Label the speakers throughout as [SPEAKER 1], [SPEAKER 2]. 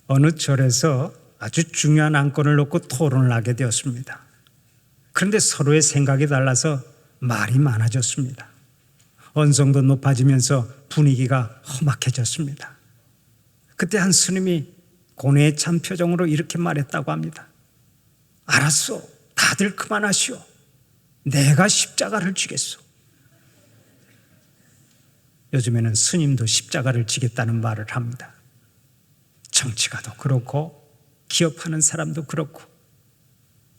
[SPEAKER 1] 어느 절에서 아주 중요한 안건을 놓고 토론을 하게 되었습니다. 그런데 서로의 생각이 달라서 말이 많아졌습니다. 언성도 높아지면서 분위기가 험악해졌습니다. 그때 한 스님이 고뇌에 찬 표정으로 이렇게 말했다고 합니다. 알았어, 다들 그만하시오. 내가 십자가를 지겠소. 요즘에는 스님도 십자가를 지겠다는 말을 합니다. 정치가도 그렇고 기업하는 사람도 그렇고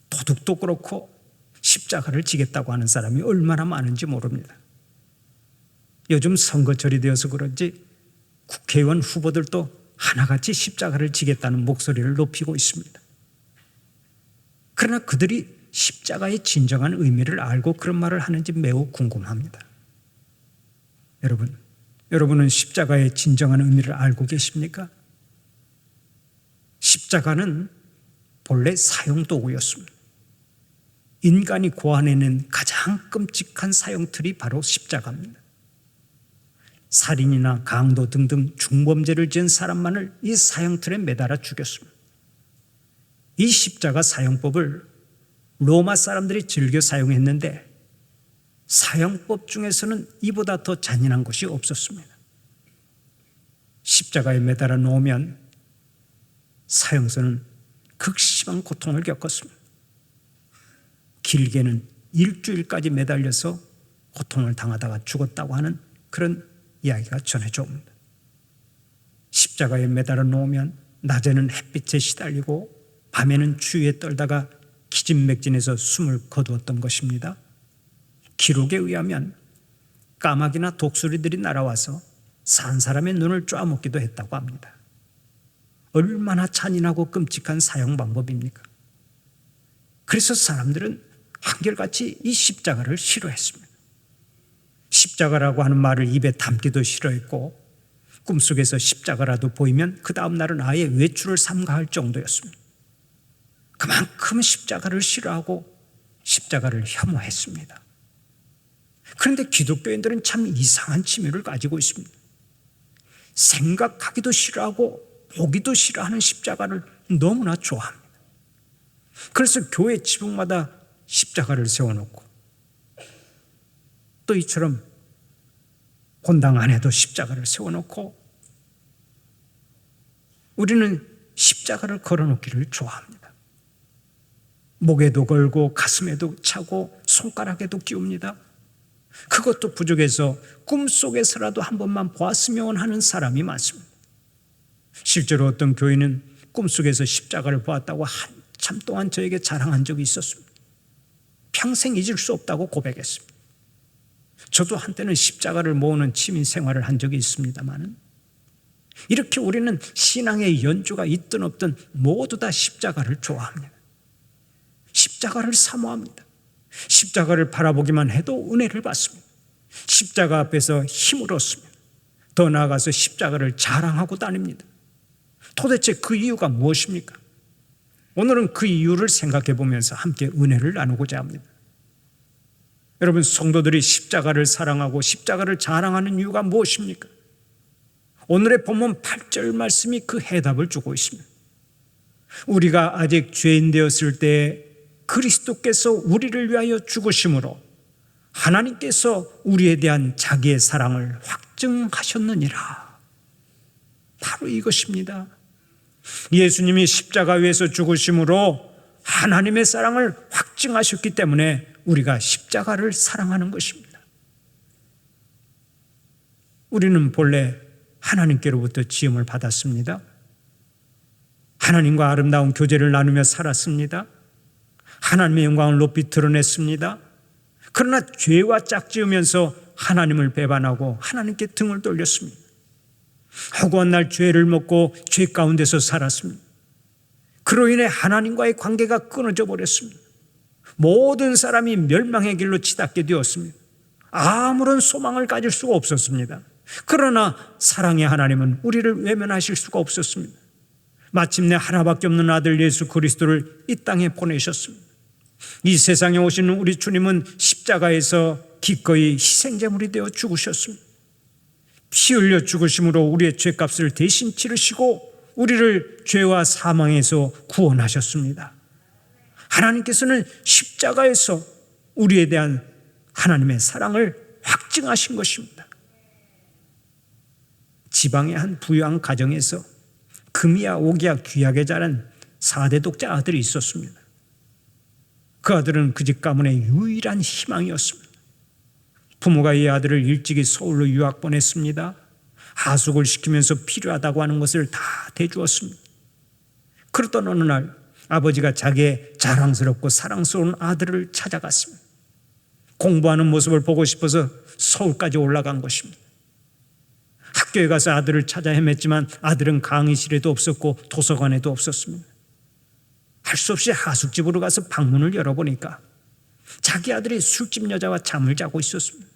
[SPEAKER 1] 도둑도 그렇고 십자가를 지겠다고 하는 사람이 얼마나 많은지 모릅니다. 요즘 선거철이 되어서 그런지 국회의원 후보들도 하나같이 십자가를 지겠다는 목소리를 높이고 있습니다. 그러나 그들이 십자가의 진정한 의미를 알고 그런 말을 하는지 매우 궁금합니다. 여러분은 십자가의 진정한 의미를 알고 계십니까? 십자가는 본래 사형도구였습니다. 인간이 고안해낸 가장 끔찍한 사형틀이 바로 십자가입니다. 살인이나 강도 등등 중범죄를 지은 사람만을 이 사형틀에 매달아 죽였습니다. 이 십자가 사형법을 로마 사람들이 즐겨 사용했는데 사형법 중에서는 이보다 더 잔인한 것이 없었습니다. 십자가에 매달아 놓으면 사형선은 극심한 고통을 겪었습니다. 길게는 일주일까지 매달려서 고통을 당하다가 죽었다고 하는 그런 이야기가 전해져 옵니다. 십자가에 매달아 놓으면 낮에는 햇빛에 시달리고 밤에는 추위에 떨다가 기진맥진해서 숨을 거두었던 것입니다. 기록에 의하면 까마귀나 독수리들이 날아와서 산 사람의 눈을 쪼아먹기도 했다고 합니다. 얼마나 잔인하고 끔찍한 사형 방법입니까? 그래서 사람들은 한결같이 이 십자가를 싫어했습니다. 십자가라고 하는 말을 입에 담기도 싫어했고 꿈속에서 십자가라도 보이면 그 다음 날은 아예 외출을 삼가할 정도였습니다. 그만큼 십자가를 싫어하고 십자가를 혐오했습니다. 그런데 기독교인들은 참 이상한 취미를 가지고 있습니다. 생각하기도 싫어하고 보기도 싫어하는 십자가를 너무나 좋아합니다. 그래서 교회 지붕마다 십자가를 세워놓고 또 이처럼 본당 안에도 십자가를 세워놓고 우리는 십자가를 걸어놓기를 좋아합니다. 목에도 걸고 가슴에도 차고 손가락에도 끼웁니다. 그것도 부족해서 꿈속에서라도 한 번만 보았으면 하는 사람이 많습니다. 실제로 어떤 교인은 꿈속에서 십자가를 보았다고 한참 동안 저에게 자랑한 적이 있었습니다. 평생 잊을 수 없다고 고백했습니다. 저도 한때는 십자가를 모으는 취미 생활을 한 적이 있습니다만 이렇게 우리는 신앙의 연주가 있든 없든 모두 다 십자가를 좋아합니다. 십자가를 사모합니다. 십자가를 바라보기만 해도 은혜를 받습니다. 십자가 앞에서 힘을 얻습니다. 더 나아가서 십자가를 자랑하고 다닙니다. 도대체 그 이유가 무엇입니까? 오늘은 그 이유를 생각해 보면서 함께 은혜를 나누고자 합니다. 여러분, 성도들이 십자가를 사랑하고 십자가를 자랑하는 이유가 무엇입니까? 오늘의 본문 8절 말씀이 그 해답을 주고 있습니다. 우리가 아직 죄인 되었을 때 그리스도께서 우리를 위하여 죽으심으로 하나님께서 우리에 대한 자기의 사랑을 확증하셨느니라. 바로 이것입니다. 예수님이 십자가 위에서 죽으심으로 하나님의 사랑을 확증하셨기 때문에 우리가 십자가를 사랑하는 것입니다. 우리는 본래 하나님께로부터 지음을 받았습니다. 하나님과 아름다운 교제를 나누며 살았습니다. 하나님의 영광을 높이 드러냈습니다. 그러나 죄와 짝지으면서 하나님을 배반하고 하나님께 등을 돌렸습니다. 허구한 날 죄를 먹고 죄 가운데서 살았습니다. 그로 인해 하나님과의 관계가 끊어져 버렸습니다. 모든 사람이 멸망의 길로 치닫게 되었습니다. 아무런 소망을 가질 수가 없었습니다. 그러나 사랑의 하나님은 우리를 외면하실 수가 없었습니다. 마침내 하나밖에 없는 아들 예수 그리스도를 이 땅에 보내셨습니다. 이 세상에 오신 우리 주님은 십자가에서 기꺼이 희생제물이 되어 죽으셨습니다. 피 흘려 죽으심으로 우리의 죄값을 대신 치르시고 우리를 죄와 사망에서 구원하셨습니다. 하나님께서는 십자가에서 우리에 대한 하나님의 사랑을 확증하신 것입니다. 지방의 한 부유한 가정에서 금이야 오기야 귀하게 자란 4대 독자 아들이 있었습니다. 그 아들은 그 집 가문의 유일한 희망이었습니다. 부모가 이 아들을 일찍이 서울로 유학 보냈습니다. 하숙을 시키면서 필요하다고 하는 것을 다 대주었습니다. 그러던 어느 날 아버지가 자기의 자랑스럽고 사랑스러운 아들을 찾아갔습니다. 공부하는 모습을 보고 싶어서 서울까지 올라간 것입니다. 학교에 가서 아들을 찾아 헤맸지만 아들은 강의실에도 없었고 도서관에도 없었습니다. 할 수 없이 하숙집으로 가서 방문을 열어보니까 자기 아들이 술집 여자와 잠을 자고 있었습니다.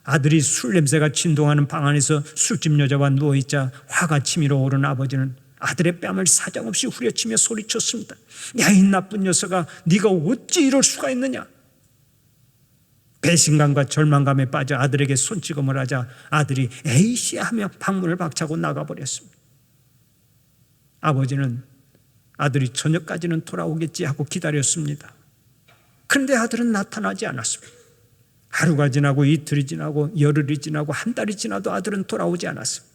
[SPEAKER 1] 아들이 술 냄새가 진동하는 방 안에서 술집 여자와 누워있자 화가 치밀어 오른 아버지는 아들의 뺨을 사정없이 후려치며 소리쳤습니다. 야, 이 나쁜 녀석아, 네가 어찌 이럴 수가 있느냐. 배신감과 절망감에 빠져 아들에게 손찌검을 하자 아들이 에이씨 하며 방문을 박차고 나가버렸습니다. 아버지는 아들이 저녁까지는 돌아오겠지 하고 기다렸습니다. 그런데 아들은 나타나지 않았습니다. 하루가 지나고 이틀이 지나고 열흘이 지나고 한 달이 지나도 아들은 돌아오지 않았습니다.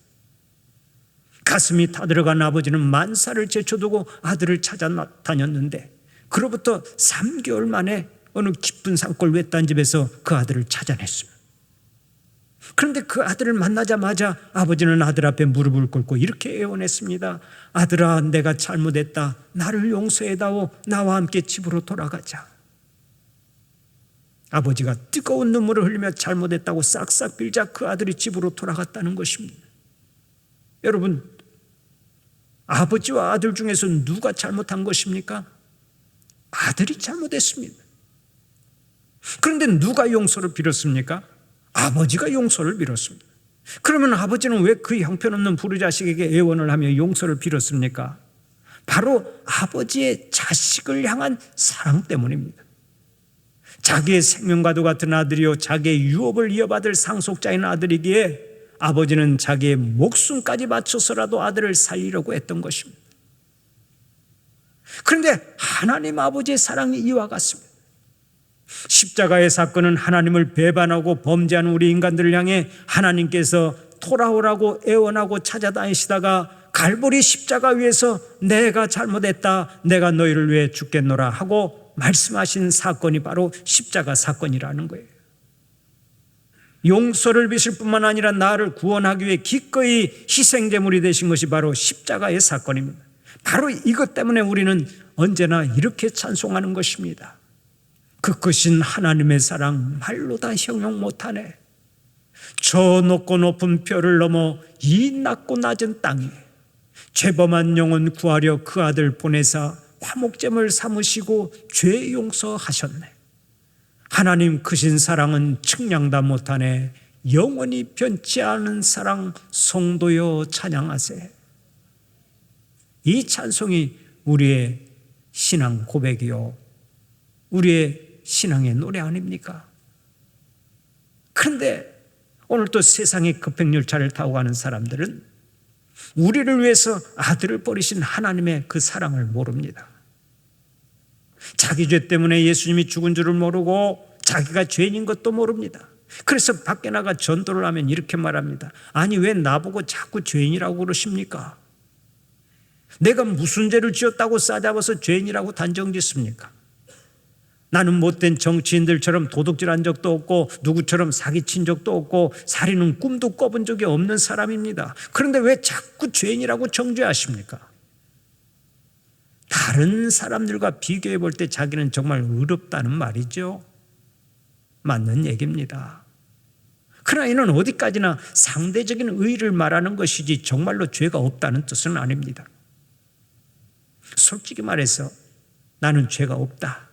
[SPEAKER 1] 가슴이 타들어간 아버지는 만사를 제쳐두고 아들을 찾아 다녔는데 그로부터 3개월 만에 어느 깊은 산골 외딴 집에서 그 아들을 찾아냈습니다. 그런데 그 아들을 만나자마자 아버지는 아들 앞에 무릎을 꿇고 이렇게 애원했습니다. 아들아, 내가 잘못했다. 나를 용서해다오. 나와 함께 집으로 돌아가자. 아버지가 뜨거운 눈물을 흘리며 잘못했다고 싹싹 빌자 그 아들이 집으로 돌아갔다는 것입니다. 여러분, 아버지와 아들 중에서 누가 잘못한 것입니까? 아들이 잘못했습니다. 그런데 누가 용서를 빌었습니까? 아버지가 용서를 빌었습니다. 그러면 아버지는 왜 그 형편없는 부르자식에게 애원을 하며 용서를 빌었습니까? 바로 아버지의 자식을 향한 사랑 때문입니다. 자기의 생명과도 같은 아들이요 자기의 유업을 이어받을 상속자인 아들이기에 아버지는 자기의 목숨까지 바쳐서라도 아들을 살리려고 했던 것입니다. 그런데 하나님 아버지의 사랑이 이와 같습니다. 십자가의 사건은 하나님을 배반하고 범죄하는 우리 인간들을 향해 하나님께서 돌아오라고 애원하고 찾아다니시다가 갈보리 십자가 위에서 내가 잘못했다, 내가 너희를 위해 죽겠노라 하고 말씀하신 사건이 바로 십자가 사건이라는 거예요. 용서를 비실 뿐만 아니라 나를 구원하기 위해 기꺼이 희생제물이 되신 것이 바로 십자가의 사건입니다. 바로 이것 때문에 우리는 언제나 이렇게 찬송하는 것입니다. 그 크신 하나님의 사랑 말로 다 형용 못하네. 저 높고 높은 별을 넘어 이 낮고 낮은 땅에 죄범한 영혼 구하려 그 아들 보내사 화목제물 삼으시고 죄 용서하셨네. 하나님 크신 사랑은 측량다 못하네. 영원히 변치 않은 사랑 성도여 찬양하세. 이 찬송이 우리의 신앙 고백이요 우리의 신앙의 노래 아닙니까? 그런데 오늘 또 세상의 급행열차를 타고 가는 사람들은 우리를 위해서 아들을 버리신 하나님의 그 사랑을 모릅니다. 자기 죄 때문에 예수님이 죽은 줄을 모르고 자기가 죄인인 것도 모릅니다. 그래서 밖에 나가 전도를 하면 이렇게 말합니다. 아니, 왜 나보고 자꾸 죄인이라고 그러십니까? 내가 무슨 죄를 지었다고 싸잡아서 죄인이라고 단정짓습니까? 나는 못된 정치인들처럼 도둑질한 적도 없고 누구처럼 사기친 적도 없고 살인은 꿈도 꿔본 적이 없는 사람입니다. 그런데 왜 자꾸 죄인이라고 정죄하십니까? 다른 사람들과 비교해 볼 때 자기는 정말 의롭다는 말이죠. 맞는 얘기입니다. 그러나 이는 어디까지나 상대적인 의의를 말하는 것이지 정말로 죄가 없다는 뜻은 아닙니다. 솔직히 말해서 나는 죄가 없다,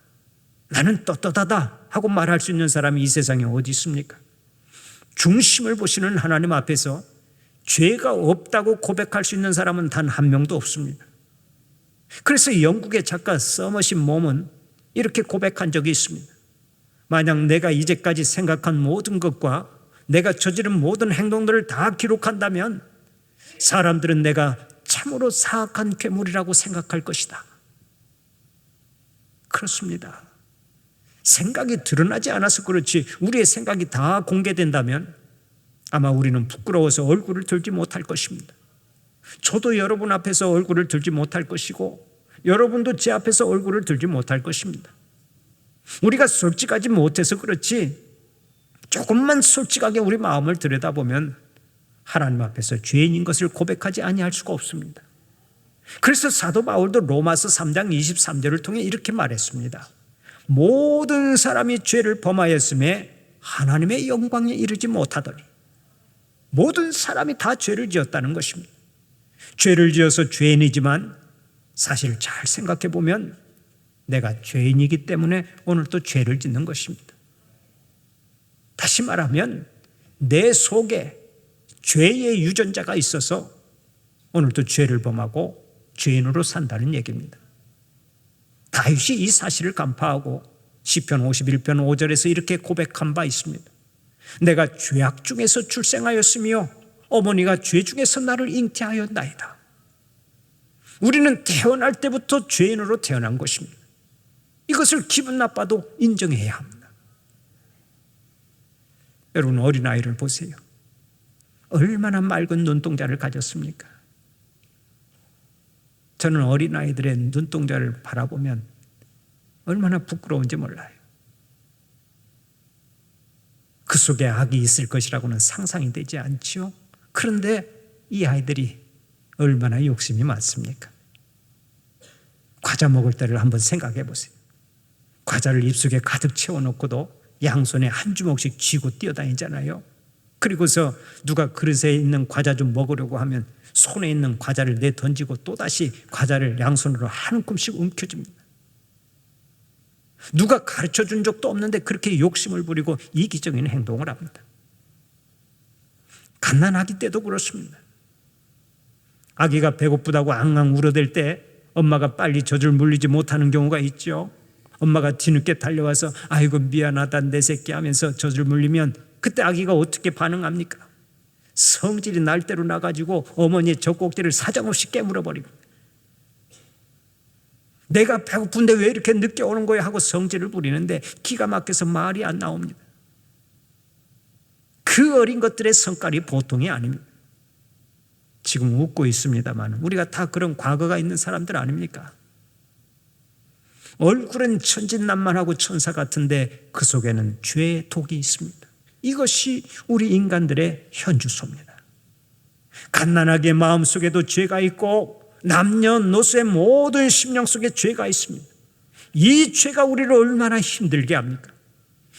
[SPEAKER 1] 나는 떳떳하다 하고 말할 수 있는 사람이 이 세상에 어디 있습니까? 중심을 보시는 하나님 앞에서 죄가 없다고 고백할 수 있는 사람은 단 한 명도 없습니다. 그래서 영국의 작가 서머신 몸은 이렇게 고백한 적이 있습니다. 만약 내가 이제까지 생각한 모든 것과 내가 저지른 모든 행동들을 다 기록한다면 사람들은 내가 참으로 사악한 괴물이라고 생각할 것이다. 그렇습니다. 생각이 드러나지 않아서 그렇지 우리의 생각이 다 공개된다면 아마 우리는 부끄러워서 얼굴을 들지 못할 것입니다. 저도 여러분 앞에서 얼굴을 들지 못할 것이고 여러분도 제 앞에서 얼굴을 들지 못할 것입니다. 우리가 솔직하지 못해서 그렇지 조금만 솔직하게 우리 마음을 들여다보면 하나님 앞에서 죄인인 것을 고백하지 아니할 수가 없습니다. 그래서 사도 바울도 로마서 3장 23절을 통해 이렇게 말했습니다. 모든 사람이 죄를 범하였음에 하나님의 영광에 이르지 못하더니 모든 사람이 다 죄를 지었다는 것입니다. 죄를 지어서 죄인이지만 사실 잘 생각해 보면 내가 죄인이기 때문에 오늘 또 죄를 짓는 것입니다. 다시 말하면 내 속에 죄의 유전자가 있어서 오늘도 죄를 범하고 죄인으로 산다는 얘기입니다. 다윗이 이 사실을 간파하고 시편 51편 5절에서 이렇게 고백한 바 있습니다. 내가 죄악 중에서 출생하였으며 어머니가 죄 중에서 나를 잉태하였나이다. 우리는 태어날 때부터 죄인으로 태어난 것입니다. 이것을 기분 나빠도 인정해야 합니다. 여러분 어린아이를 보세요. 얼마나 맑은 눈동자를 가졌습니까? 저는 어린아이들의 눈동자를 바라보면 얼마나 부끄러운지 몰라요. 그 속에 악이 있을 것이라고는 상상이 되지 않지요. 그런데 이 아이들이 얼마나 욕심이 많습니까? 과자 먹을 때를 한번 생각해 보세요. 과자를 입속에 가득 채워놓고도 양손에 한 주먹씩 쥐고 뛰어다니잖아요. 그리고서 누가 그릇에 있는 과자 좀 먹으려고 하면 손에 있는 과자를 내던지고 또다시 과자를 양손으로 한 움큼씩 움켜줍니다. 누가 가르쳐 준 적도 없는데 그렇게 욕심을 부리고 이기적인 행동을 합니다. 갓난아기 때도 그렇습니다. 아기가 배고프다고 앙앙 울어댈 때 엄마가 빨리 젖을 물리지 못하는 경우가 있죠. 엄마가 뒤늦게 달려와서 아이고 미안하다 내 새끼 하면서 젖을 물리면 그때 아기가 어떻게 반응합니까? 성질이 날대로 나가지고 어머니의 젖꼭지를 사정없이 깨물어버리고 내가 배고픈데 왜 이렇게 늦게 오는 거야 하고 성질을 부리는데 기가 막혀서 말이 안 나옵니다. 그 어린 것들의 성깔이 보통이 아닙니다. 지금 웃고 있습니다만 우리가 다 그런 과거가 있는 사람들 아닙니까? 얼굴은 천진난만하고 천사 같은데 그 속에는 죄의 독이 있습니다. 이것이 우리 인간들의 현주소입니다. 갓난아기의 마음속에도 죄가 있고 남녀노소의 모든 심령 속에 죄가 있습니다. 이 죄가 우리를 얼마나 힘들게 합니까?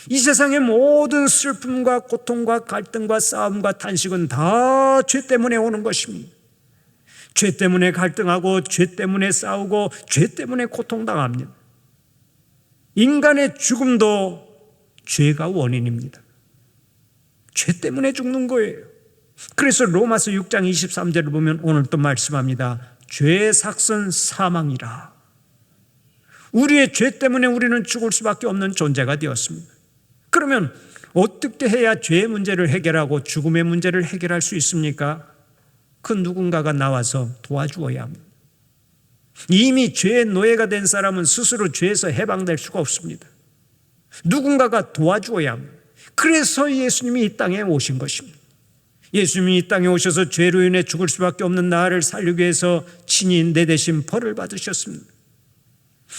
[SPEAKER 1] 이 세상의 모든 슬픔과 고통과 갈등과 싸움과 탄식은 다 죄 때문에 오는 것입니다. 죄 때문에 갈등하고 죄 때문에 싸우고 죄 때문에 고통당합니다. 인간의 죽음도 죄가 원인입니다. 죄 때문에 죽는 거예요. 그래서 로마서 6장 23절을 보면 오늘 또 말씀합니다. 죄의 삭은 사망이라. 우리의 죄 때문에 우리는 죽을 수밖에 없는 존재가 되었습니다. 그러면 어떻게 해야 죄의 문제를 해결하고 죽음의 문제를 해결할 수 있습니까? 그 누군가가 나와서 도와주어야 합니다. 이미 죄의 노예가 된 사람은 스스로 죄에서 해방될 수가 없습니다. 누군가가 도와주어야 합니다. 그래서 예수님이 이 땅에 오신 것입니다. 예수님이 이 땅에 오셔서 죄로 인해 죽을 수밖에 없는 나를 살리기 위해서 친히 내 대신 벌을 받으셨습니다.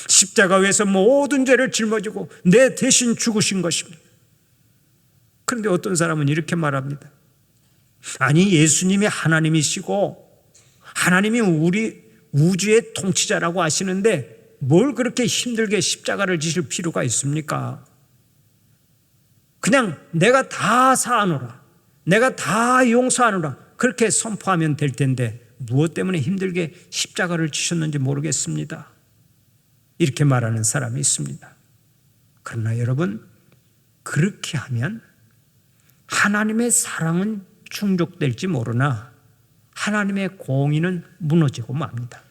[SPEAKER 1] 십자가 위에서 모든 죄를 짊어지고 내 대신 죽으신 것입니다. 그런데 어떤 사람은 이렇게 말합니다. 아니 예수님이 하나님이시고 하나님이 우리 우주의 통치자라고 하시는데 뭘 그렇게 힘들게 십자가를 지실 필요가 있습니까? 그냥 내가 다 사하노라, 내가 다 용서하노라 그렇게 선포하면 될 텐데 무엇 때문에 힘들게 십자가를 지셨는지 모르겠습니다. 이렇게 말하는 사람이 있습니다. 그러나 여러분, 그렇게 하면 하나님의 사랑은 충족될지 모르나 하나님의 공의는 무너지고 맙니다.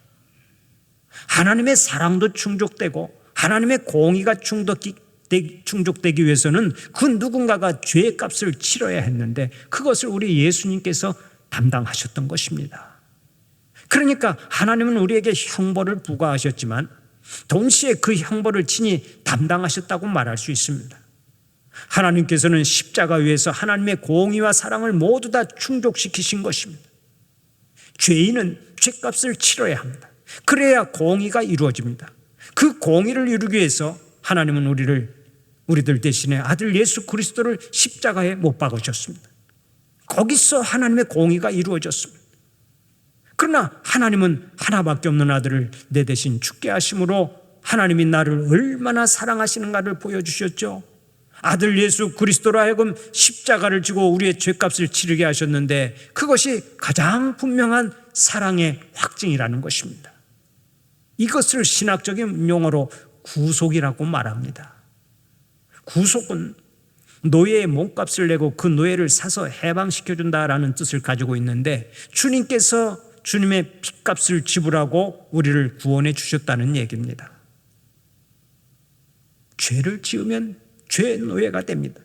[SPEAKER 1] 하나님의 사랑도 충족되고 하나님의 공의가 충족되기 위해서는 그 누군가가 죄의 값을 치러야 했는데 그것을 우리 예수님께서 담당하셨던 것입니다. 그러니까 하나님은 우리에게 형벌을 부과하셨지만 동시에 그 형벌을 친히 담당하셨다고 말할 수 있습니다. 하나님께서는 십자가 위에서 하나님의 공의와 사랑을 모두 다 충족시키신 것입니다. 죄인은 죄값을 치러야 합니다. 그래야 공의가 이루어집니다. 그 공의를 이루기 위해서 하나님은 우리들 대신에 아들 예수 그리스도를 십자가에 못 박으셨습니다. 거기서 하나님의 공의가 이루어졌습니다. 그러나 하나님은 하나밖에 없는 아들을 내 대신 죽게 하심으로 하나님이 나를 얼마나 사랑하시는가를 보여주셨죠. 아들 예수 그리스도로 하여금 십자가를 지고 우리의 죄값을 치르게 하셨는데 그것이 가장 분명한 사랑의 확증이라는 것입니다. 이것을 신학적인 용어로 구속이라고 말합니다. 구속은 노예의 몸값을 내고 그 노예를 사서 해방시켜준다라는 뜻을 가지고 있는데 주님께서 주님의 핏값을 지불하고 우리를 구원해 주셨다는 얘기입니다. 죄를 지으면 죄의 노예가 됩니다.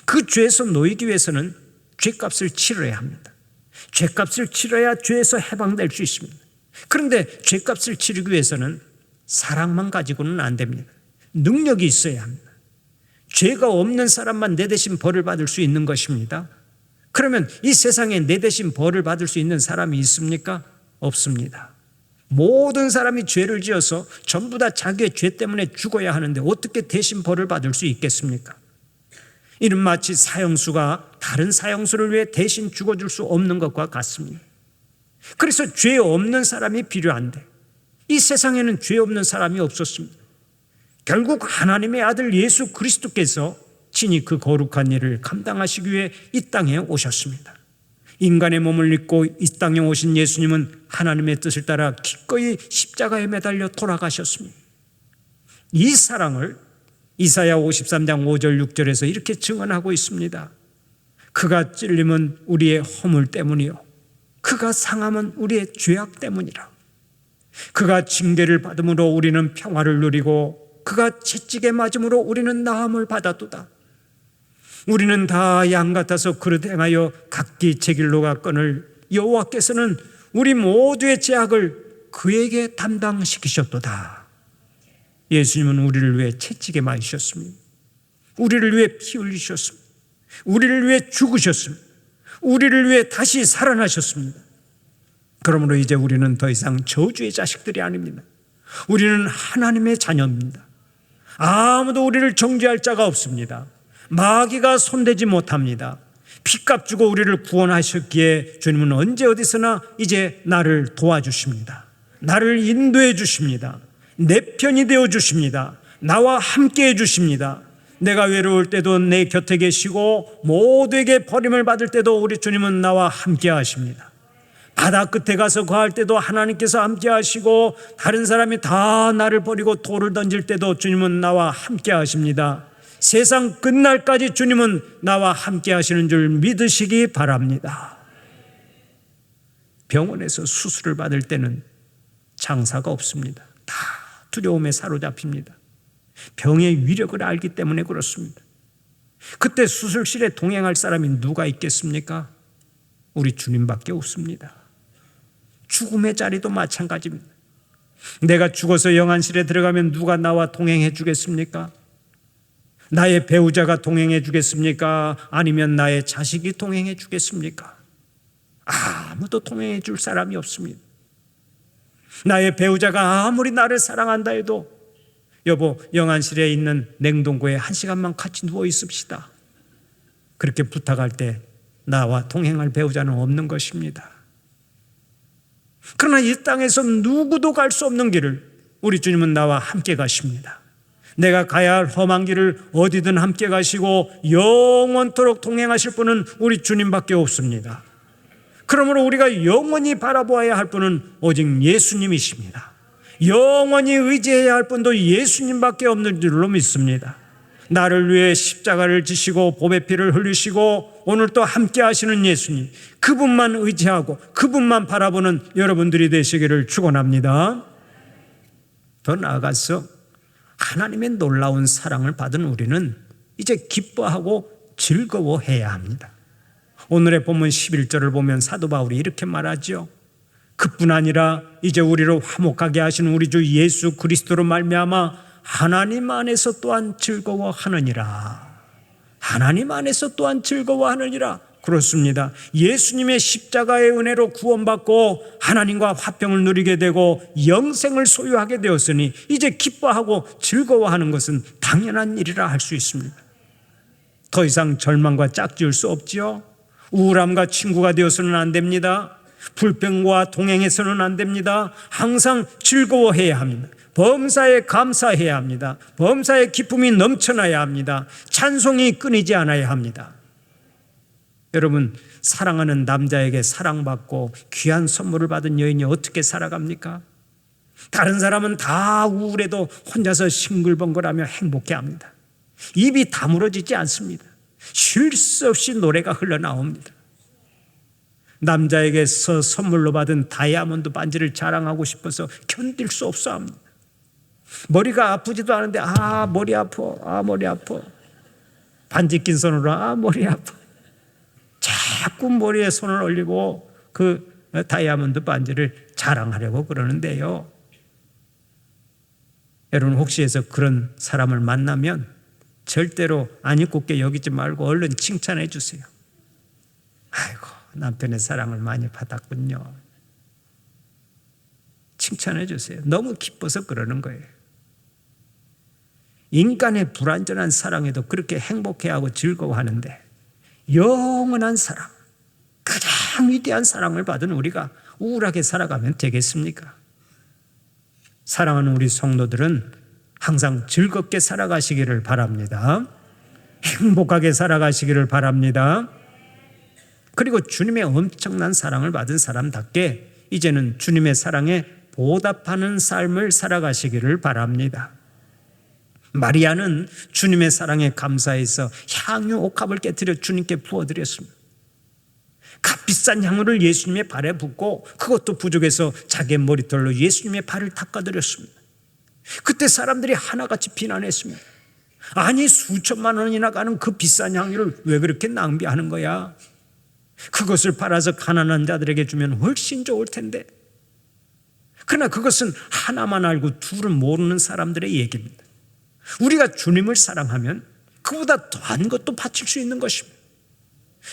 [SPEAKER 1] 그 죄에서 놓이기 위해서는 죄값을 치러야 합니다. 죄값을 치러야 죄에서 해방될 수 있습니다. 그런데 죄값을 치르기 위해서는 사랑만 가지고는 안 됩니다. 능력이 있어야 합니다. 죄가 없는 사람만 내 대신 벌을 받을 수 있는 것입니다. 그러면 이 세상에 내 대신 벌을 받을 수 있는 사람이 있습니까? 없습니다. 모든 사람이 죄를 지어서 전부 다 자기의 죄 때문에 죽어야 하는데 어떻게 대신 벌을 받을 수 있겠습니까? 이는 마치 사형수가 다른 사형수를 위해 대신 죽어줄 수 없는 것과 같습니다. 그래서 죄 없는 사람이 필요한데 이 세상에는 죄 없는 사람이 없었습니다. 결국 하나님의 아들 예수 그리스도께서 친히 그 거룩한 일을 감당하시기 위해 이 땅에 오셨습니다. 인간의 몸을 입고 이 땅에 오신 예수님은 하나님의 뜻을 따라 기꺼이 십자가에 매달려 돌아가셨습니다. 이 사랑을 이사야 53장 5절 6절에서 이렇게 증언하고 있습니다. 그가 찔림은 우리의 허물 때문이요 그가 상함은 우리의 죄악 때문이라. 그가 징계를 받음으로 우리는 평화를 누리고 그가 채찍에 맞음으로 우리는 나음을 받았도다. 우리는 다 양 같아서 그릇 행하여 각기 제 길로 갔거늘 여호와께서는 우리 모두의 죄악을 그에게 담당시키셨도다. 예수님은 우리를 위해 채찍에 맞으셨습니다. 우리를 위해 피 흘리셨습니다. 우리를 위해 죽으셨습니다. 우리를 위해 다시 살아나셨습니다. 그러므로 이제 우리는 더 이상 저주의 자식들이 아닙니다. 우리는 하나님의 자녀입니다. 아무도 우리를 정죄할 자가 없습니다. 마귀가 손대지 못합니다. 피값 주고 우리를 구원하셨기에 주님은 언제 어디서나 이제 나를 도와주십니다. 나를 인도해 주십니다. 내 편이 되어 주십니다. 나와 함께 해 주십니다. 내가 외로울 때도 내 곁에 계시고 모두에게 버림을 받을 때도 우리 주님은 나와 함께 하십니다. 바다 끝에 가서 거할 때도 하나님께서 함께 하시고 다른 사람이 다 나를 버리고 돌을 던질 때도 주님은 나와 함께 하십니다. 세상 끝날까지 주님은 나와 함께 하시는 줄 믿으시기 바랍니다. 병원에서 수술을 받을 때는 장사가 없습니다. 다 두려움에 사로잡힙니다. 병의 위력을 알기 때문에 그렇습니다. 그때 수술실에 동행할 사람이 누가 있겠습니까? 우리 주님밖에 없습니다. 죽음의 자리도 마찬가지입니다. 내가 죽어서 영안실에 들어가면 누가 나와 동행해 주겠습니까? 나의 배우자가 동행해 주겠습니까? 아니면 나의 자식이 동행해 주겠습니까? 아무도 동행해 줄 사람이 없습니다. 나의 배우자가 아무리 나를 사랑한다 해도 여보, 영안실에 있는 냉동고에 1시간만 같이 누워 있읍시다. 그렇게 부탁할 때 나와 동행할 배우자는 없는 것입니다. 그러나 이 땅에서 누구도 갈 수 없는 길을 우리 주님은 나와 함께 가십니다. 내가 가야 할 험한 길을 어디든 함께 가시고 영원토록 동행하실 분은 우리 주님밖에 없습니다. 그러므로 우리가 영원히 바라보아야 할 분은 오직 예수님이십니다. 영원히 의지해야 할 분도 예수님밖에 없는 줄로 믿습니다. 나를 위해 십자가를 지시고 보배 피를 흘리시고 오늘 또 함께 하시는 예수님, 그분만 의지하고 그분만 바라보는 여러분들이 되시기를 축원합니다. 더 나아가서 하나님의 놀라운 사랑을 받은 우리는 이제 기뻐하고 즐거워해야 합니다. 오늘의 본문 11절을 보면 사도 바울이 이렇게 말하죠. 그뿐 아니라 이제 우리를 화목하게 하신 우리 주 예수 그리스도로 말미암아 하나님 안에서 또한 즐거워하느니라. 하나님 안에서 또한 즐거워하느니라. 그렇습니다. 예수님의 십자가의 은혜로 구원받고 하나님과 화평을 누리게 되고 영생을 소유하게 되었으니 이제 기뻐하고 즐거워하는 것은 당연한 일이라 할 수 있습니다. 더 이상 절망과 짝지을 수 없지요. 우울함과 친구가 되어서는 안 됩니다. 불평과 동행해서는 안 됩니다. 항상 즐거워해야 합니다. 범사에 감사해야 합니다. 범사에 기쁨이 넘쳐나야 합니다. 찬송이 끊이지 않아야 합니다. 여러분, 사랑하는 남자에게 사랑받고 귀한 선물을 받은 여인이 어떻게 살아갑니까? 다른 사람은 다 우울해도 혼자서 싱글벙글하며 행복해합니다. 입이 다물어지지 않습니다. 쉴 수 없이 노래가 흘러나옵니다. 남자에게서 선물로 받은 다이아몬드 반지를 자랑하고 싶어서 견딜 수 없어 합니다. 머리가 아프지도 않은데 머리 아파, 머리 아파. 반지 낀 손으로 머리 아파. 자꾸 머리에 손을 올리고 그 다이아몬드 반지를 자랑하려고 그러는데요. 여러분, 혹시 해서 그런 사람을 만나면 절대로 안 입고게 여기지 말고 얼른 칭찬해 주세요. 아이고, 남편의 사랑을 많이 받았군요. 칭찬해 주세요. 너무 기뻐서 그러는 거예요. 인간의 불완전한 사랑에도 그렇게 행복해하고 즐거워하는데 영원한 사랑, 가장 위대한 사랑을 받은 우리가 우울하게 살아가면 되겠습니까? 사랑하는 우리 성도들은 항상 즐겁게 살아가시기를 바랍니다. 행복하게 살아가시기를 바랍니다. 그리고 주님의 엄청난 사랑을 받은 사람답게 이제는 주님의 사랑에 보답하는 삶을 살아가시기를 바랍니다. 마리아는 주님의 사랑에 감사해서 향유 옥합을 깨뜨려 주님께 부어드렸습니다. 값비싼 향유를 예수님의 발에 붓고 그것도 부족해서 자기의 머리털로 예수님의 발을 닦아드렸습니다. 그때 사람들이 하나같이 비난했습니다. 아니, 수천만 원이나 가는 그 비싼 향유를 왜 그렇게 낭비하는 거야? 그것을 팔아서 가난한 자들에게 주면 훨씬 좋을 텐데. 그러나 그것은 하나만 알고 둘은 모르는 사람들의 얘기입니다. 우리가 주님을 사랑하면 그보다 더한 것도 바칠 수 있는 것입니다.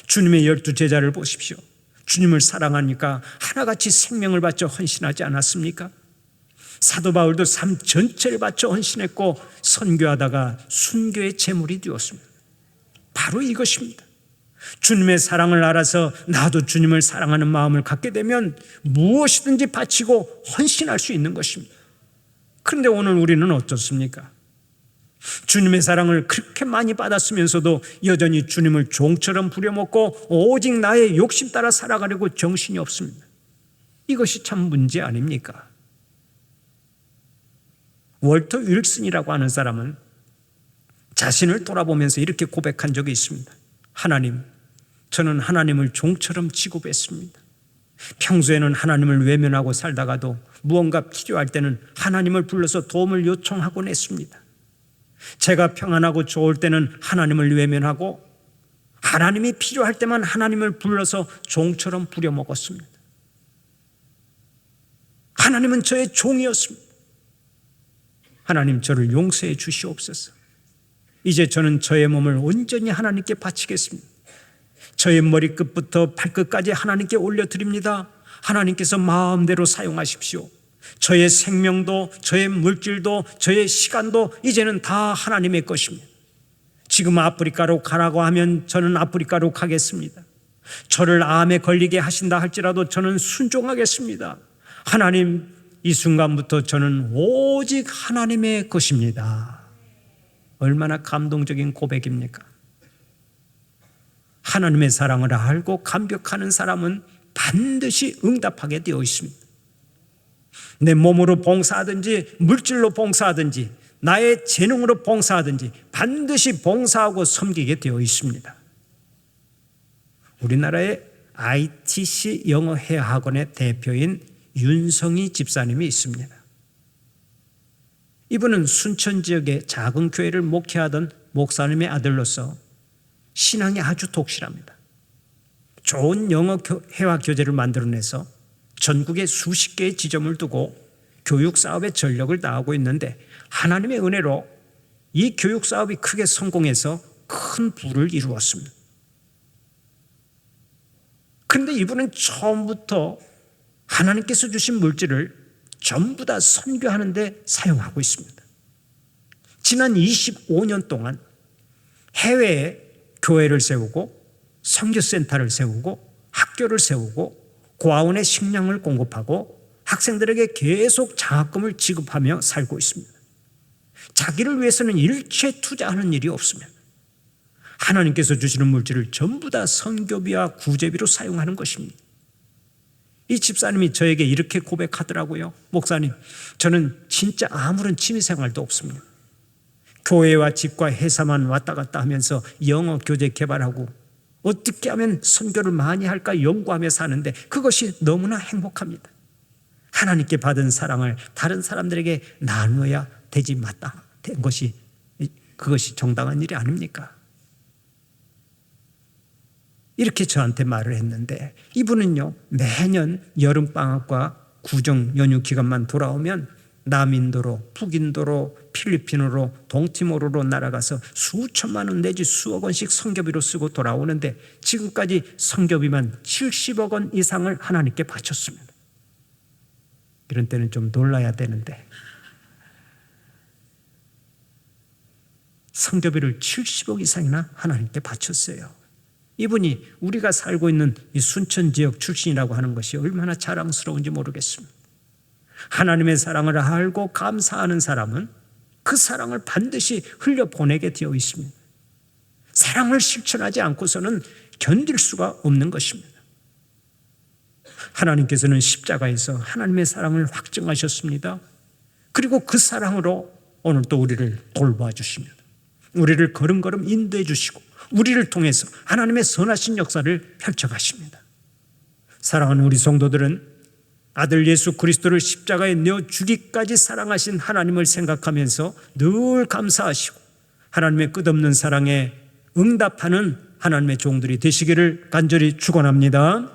[SPEAKER 1] 주님의 12 제자를 보십시오. 주님을 사랑하니까 하나같이 생명을 바쳐 헌신하지 않았습니까? 사도 바울도 삶 전체를 바쳐 헌신했고 선교하다가 순교의 제물이 되었습니다. 바로 이것입니다. 주님의 사랑을 알아서 나도 주님을 사랑하는 마음을 갖게 되면 무엇이든지 바치고 헌신할 수 있는 것입니다. 그런데 오늘 우리는 어떻습니까? 주님의 사랑을 그렇게 많이 받았으면서도 여전히 주님을 종처럼 부려먹고 오직 나의 욕심 따라 살아가려고 정신이 없습니다. 이것이 참 문제 아닙니까? 월터 윌슨이라고 하는 사람은 자신을 돌아보면서 이렇게 고백한 적이 있습니다. 하나님, 저는 하나님을 종처럼 취급했습니다. 평소에는 하나님을 외면하고 살다가도 무언가 필요할 때는 하나님을 불러서 도움을 요청하곤 했습니다. 제가 평안하고 좋을 때는 하나님을 외면하고 하나님이 필요할 때만 하나님을 불러서 종처럼 부려먹었습니다. 하나님은 저의 종이었습니다. 하나님, 저를 용서해 주시옵소서. 이제 저는 저의 몸을 온전히 하나님께 바치겠습니다. 저의 머리끝부터 발끝까지 하나님께 올려드립니다. 하나님께서 마음대로 사용하십시오. 저의 생명도, 저의 물질도, 저의 시간도 이제는 다 하나님의 것입니다. 지금 아프리카로 가라고 하면 저는 아프리카로 가겠습니다. 저를 암에 걸리게 하신다 할지라도 저는 순종하겠습니다. 하나님, 이 순간부터 저는 오직 하나님의 것입니다. 얼마나 감동적인 고백입니까? 하나님의 사랑을 알고 감격하는 사람은 반드시 응답하게 되어 있습니다. 내 몸으로 봉사하든지 물질로 봉사하든지 나의 재능으로 봉사하든지 반드시 봉사하고 섬기게 되어 있습니다. 우리나라의 ITC 영어회화학원의 대표인 윤성희 집사님이 있습니다. 이분은 순천 지역의 작은 교회를 목회하던 목사님의 아들로서 신앙이 아주 독실합니다. 좋은 영어 회화 교재를 만들어내서 전국에 수십 개의 지점을 두고 교육 사업에 전력을 다하고 있는데 하나님의 은혜로 이 교육 사업이 크게 성공해서 큰 부를 이루었습니다. 그런데 이분은 처음부터 하나님께서 주신 물질을 전부 다 선교하는 데 사용하고 있습니다. 지난 25년 동안 해외에 교회를 세우고 선교센터를 세우고 학교를 세우고 고아원에 식량을 공급하고 학생들에게 계속 장학금을 지급하며 살고 있습니다. 자기를 위해서는 일체 투자하는 일이 없으면 하나님께서 주시는 물질을 전부 다 선교비와 구제비로 사용하는 것입니다. 이 집사님이 저에게 이렇게 고백하더라고요. 목사님, 저는 진짜 아무런 취미생활도 없습니다. 교회와 집과 회사만 왔다 갔다 하면서 영어 교재 개발하고 어떻게 하면 선교를 많이 할까 연구하며 사는데 그것이 너무나 행복합니다. 하나님께 받은 사랑을 다른 사람들에게 나누어야 되지 마땅한 것이 그것이 정당한 일이 아닙니까? 이렇게 저한테 말을 했는데 이분은요 매년 여름방학과 구정 연휴 기간만 돌아오면 남인도로 북인도로 필리핀으로 동티모르로 날아가서 수천만 원 내지 수억 원씩 선교비로 쓰고 돌아오는데 지금까지 선교비만 70억 원 이상을 하나님께 바쳤습니다. 이런 때는 좀 놀라야 되는데 선교비를 70억 이상이나 하나님께 바쳤어요. 이분이 우리가 살고 있는 이 순천 지역 출신이라고 하는 것이 얼마나 자랑스러운지 모르겠습니다. 하나님의 사랑을 알고 감사하는 사람은 그 사랑을 반드시 흘려보내게 되어 있습니다. 사랑을 실천하지 않고서는 견딜 수가 없는 것입니다. 하나님께서는 십자가에서 하나님의 사랑을 확증하셨습니다. 그리고 그 사랑으로 오늘 또 우리를 돌봐주십니다. 우리를 걸음걸음 인도해 주시고 우리를 통해서 하나님의 선하신 역사를 펼쳐가십니다. 사랑하는 우리 성도들은 아들 예수 그리스도를 십자가에 내어 주기까지 사랑하신 하나님을 생각하면서 늘 감사하시고 하나님의 끝없는 사랑에 응답하는 하나님의 종들이 되시기를 간절히 축원합니다.